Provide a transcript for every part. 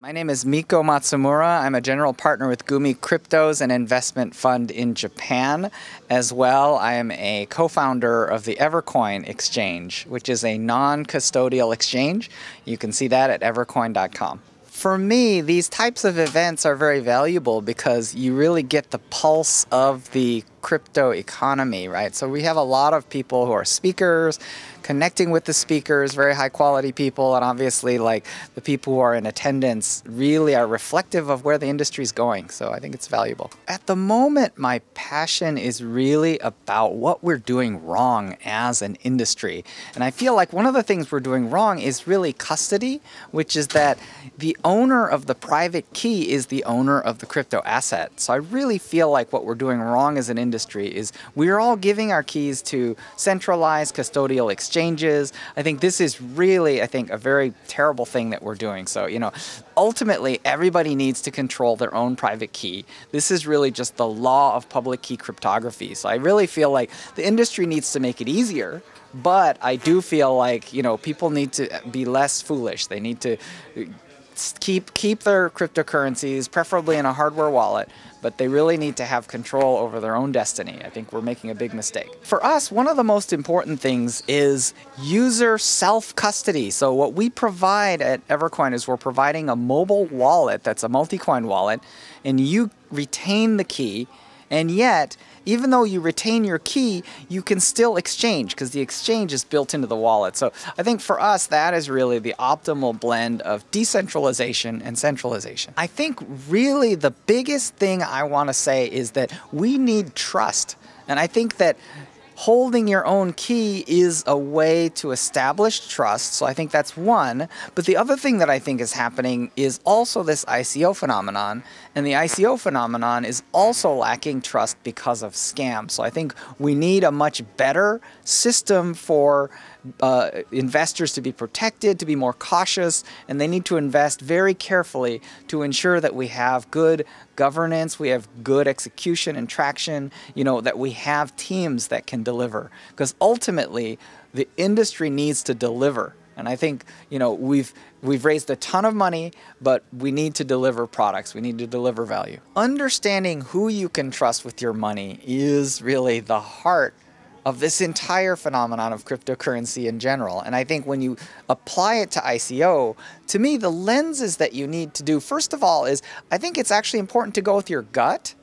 My name is Miko Matsumura. I'm a general partner with Gumi Cryptos, an investment fund in Japan. As well, I am a co-founder of the Evercoin Exchange, which is a non-custodial exchange. You can see that at evercoin.com. For me, these types of events are very valuable because you really get the pulse of the crypto economy, right? So we have a lot of people who are speakers, connecting with the speakers, very high quality people, and obviously like the people who are in attendance really are reflective of where the industry is going. So I think it's valuable. At the moment, my passion is really about what we're doing wrong as an industry. And I feel like one of the things we're doing wrong is really custody, which is that the owner of the private key is the owner of the crypto asset. So I really feel like what we're doing wrong as an industry is we're all giving our keys to centralized custodial exchanges. I think this is really, a very terrible thing that we're doing. So, ultimately, everybody needs to control their own private key. This is really just the law of public key cryptography. So I really feel like the industry needs to make it easier. But I do feel like, people need to be less foolish. They need to keep their cryptocurrencies, preferably in a hardware wallet, but they really need to have control over their own destiny. I think we're making a big mistake. For us, one of the most important things is user self-custody. So what we provide at Evercoin is we're providing a mobile wallet that's a multi-coin wallet, and you retain the key, and yet, even though you retain your key, you can still exchange because the exchange is built into the wallet. So I think for us, that is really the optimal blend of decentralization and centralization. I think really the biggest thing I want to say is that we need trust. And I think that holding your own key is a way to establish trust. So I think that's one. But the other thing that I think is happening is also this ICO phenomenon. And the ICO phenomenon is also lacking trust because of scams. So I think we need a much better system for investors to be protected, to be more cautious, and they need to invest very carefully to ensure that we have good governance, we have good execution and traction, that we have teams that can deliver. Because ultimately, the industry needs to deliver. And I think, we've raised a ton of money, but we need to deliver products. We need to deliver value. Understanding who you can trust with your money is really the heart of this entire phenomenon of cryptocurrency in general. And I think when you apply it to ICO, to me, the lenses that you need to do, first of all, is I think it's actually important to go with your gut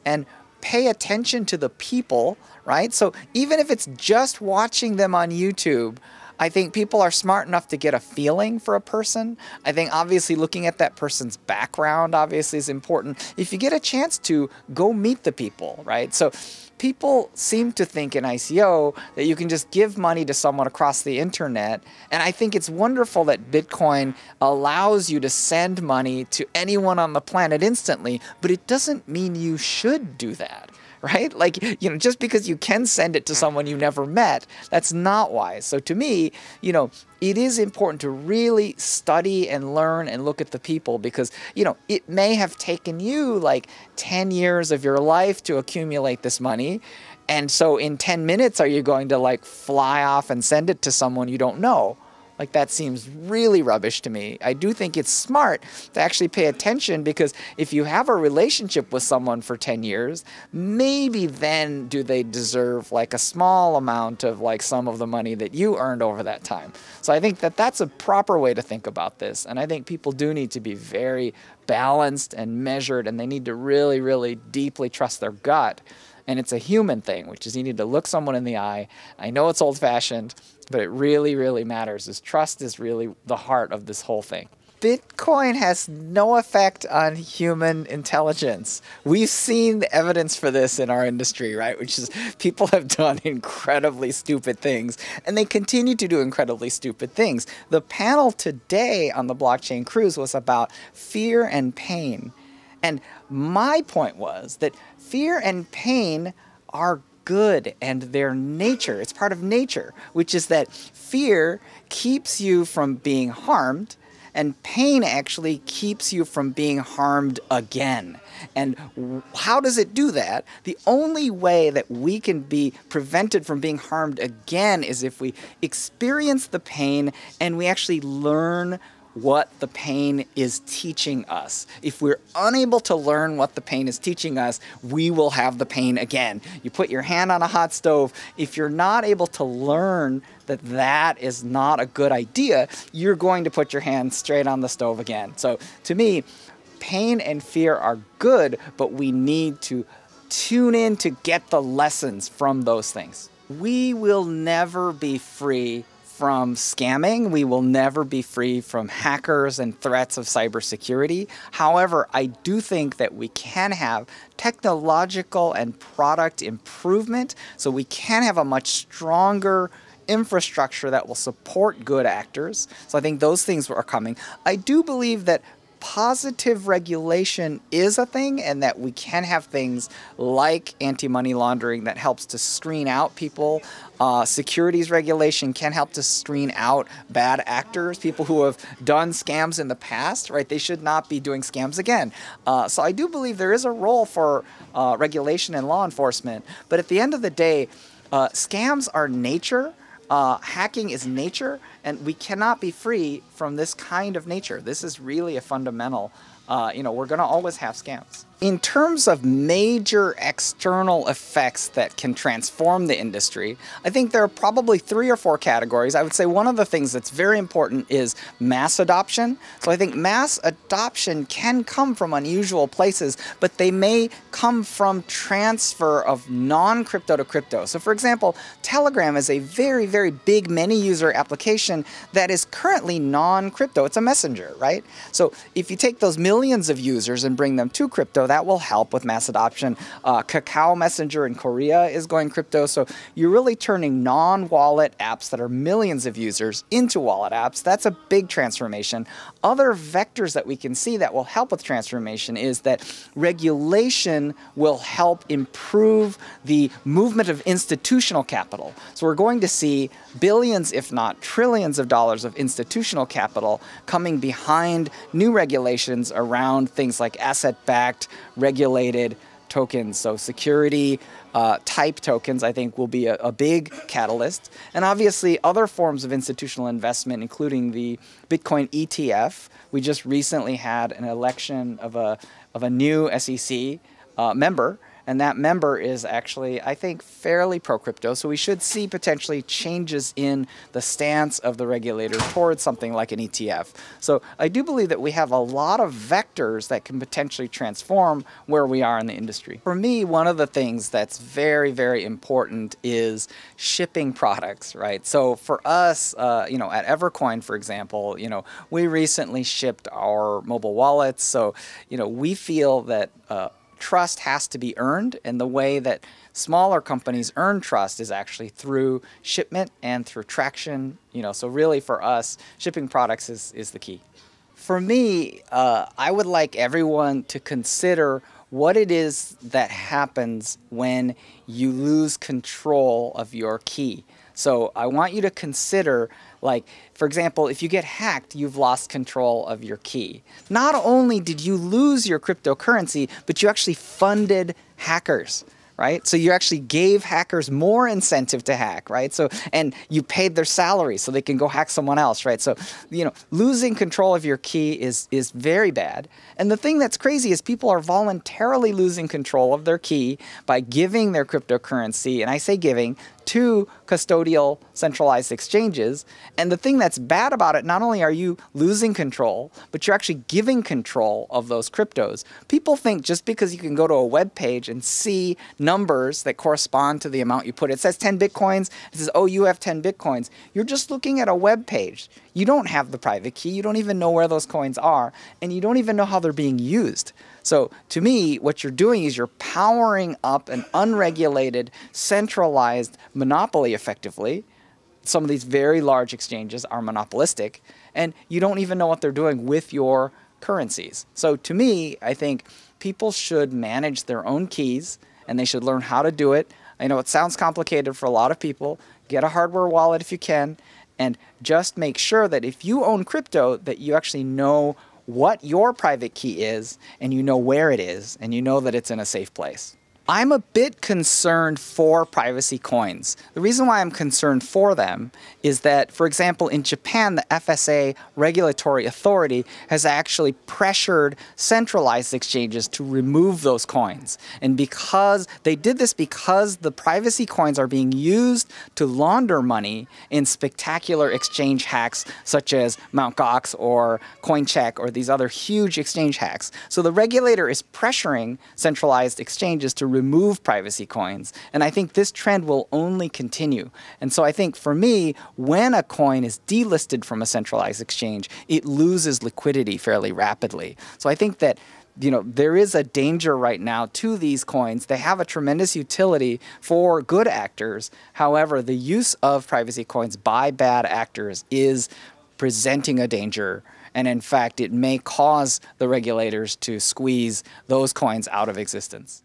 and pay attention to the people, right? So even if it's just watching them on YouTube, I think people are smart enough to get a feeling for a person. I think obviously looking at that person's background obviously is important. If you get a chance to, go meet the people, right? So people seem to think in ICO that you can just give money to someone across the internet. And I think it's wonderful that Bitcoin allows you to send money to anyone on the planet instantly, but it doesn't mean you should do that. Right? Like, just because you can send it to someone you never met, that's not wise. So to me, it is important to really study and learn and look at the people because, it may have taken you like 10 years of your life to accumulate this money. And so in 10 minutes, are you going to like fly off and send it to someone you don't know? Like that seems really rubbish to me. I do think it's smart to actually pay attention because if you have a relationship with someone for 10 years, maybe then do they deserve like a small amount of like some of the money that you earned over that time. So I think that that's a proper way to think about this. And I think people do need to be very balanced and measured, and they need to really, really deeply trust their gut. And it's a human thing, which is you need to look someone in the eye. I know it's old-fashioned, but it really, really matters. Trust is really the heart of this whole thing. Bitcoin has no effect on human intelligence. We've seen the evidence for this in our industry, right? Which is people have done incredibly stupid things, and they continue to do incredibly stupid things. The panel today on the blockchain cruise was about fear and pain. And my point was that fear and pain are good and they're nature. It's part of nature, which is that fear keeps you from being harmed and pain actually keeps you from being harmed again. And how does it do that? The only way that we can be prevented from being harmed again is if we experience the pain and we actually learn what the pain is teaching us. If we're unable to learn what the pain is teaching us, we will have the pain again. You put your hand on a hot stove. If you're not able to learn that that is not a good idea, you're going to put your hand straight on the stove again. So to me, pain and fear are good, but we need to tune in to get the lessons from those things. We will never be free from scamming. We will never be free from hackers and threats of cybersecurity. However, I do think that we can have technological and product improvement, so we can have a much stronger infrastructure that will support good actors. So I think those things are coming. I do believe that positive regulation is a thing, and that we can have things like anti-money laundering that helps to screen out people. Securities regulation can help to screen out bad actors, people who have done scams in the past, right? They should not be doing scams again. So I do believe there is a role for regulation and law enforcement, but at the end of the day, scams are nature. Hacking is nature, and we cannot be free from this kind of nature. This is really a fundamental, we're going to always have scams. In terms of major external effects that can transform the industry, I think there are probably 3 or 4 categories. I would say one of the things that's very important is mass adoption. So I think mass adoption can come from unusual places, but they may come from transfer of non-crypto to crypto. So for example, Telegram is a very, very big many-user application that is currently non-crypto. It's a messenger, right? So if you take those millions of users and bring them to crypto, that will help with mass adoption. Kakao Messenger in Korea is going crypto, so you're really turning non-wallet apps that are millions of users into wallet apps. That's a big transformation. Other vectors that we can see that will help with transformation is that regulation will help improve the movement of institutional capital. So we're going to see billions, if not trillions of dollars of institutional capital coming behind new regulations around things like asset-backed regulated tokens. So security type tokens, I think, will be a big catalyst. And obviously other forms of institutional investment, including the Bitcoin ETF. We just recently had an election of a new SEC member. And that member is actually, I think, fairly pro-crypto. So we should see potentially changes in the stance of the regulator towards something like an ETF. So I do believe that we have a lot of vectors that can potentially transform where we are in the industry. For me, one of the things that's very, very important is shipping products, right? So for us, at Evercoin, for example, we recently shipped our mobile wallets. So, we feel that trust has to be earned, and the way that smaller companies earn trust is actually through shipment and through traction. So really for us, shipping products is the key. For me, I would like everyone to consider what it is that happens when you lose control of your key. So I want you to consider, for example, if you get hacked, you've lost control of your key. Not only did you lose your cryptocurrency, but you actually funded hackers, right? So you actually gave hackers more incentive to hack, right? And you paid their salary so they can go hack someone else, right? So, losing control of your key is very bad. And the thing that's crazy is people are voluntarily losing control of their key by giving their cryptocurrency, and I say giving, to custodial centralized exchanges. And the thing that's bad about it, not only are you losing control, but you're actually giving control of those cryptos. People think just because you can go to a web page and see numbers that correspond to the amount you put, it says 10 Bitcoins, it says, oh, you have 10 Bitcoins. You're just looking at a web page. You don't have the private key. You don't even know where those coins are, and you don't even know how they're being used. So to me, what you're doing is you're powering up an unregulated, centralized monopoly effectively. Some of these very large exchanges are monopolistic, and you don't even know what they're doing with your currencies. So to me, I think people should manage their own keys, and they should learn how to do it. I know it sounds complicated for a lot of people. Get a hardware wallet if you can, and just make sure that if you own crypto, that you actually know what your private key is, and you know where it is, and you know that it's in a safe place. I'm a bit concerned for privacy coins. The reason why I'm concerned for them is that, for example, in Japan, the FSA regulatory authority has actually pressured centralized exchanges to remove those coins. And because they did this because the privacy coins are being used to launder money in spectacular exchange hacks such as Mt. Gox or Coincheck or these other huge exchange hacks. So the regulator is pressuring centralized exchanges to remove privacy coins. And I think this trend will only continue. And so I think for me, when a coin is delisted from a centralized exchange, it loses liquidity fairly rapidly. So I think that there is a danger right now to these coins. They have a tremendous utility for good actors. However, the use of privacy coins by bad actors is presenting a danger. And in fact, it may cause the regulators to squeeze those coins out of existence.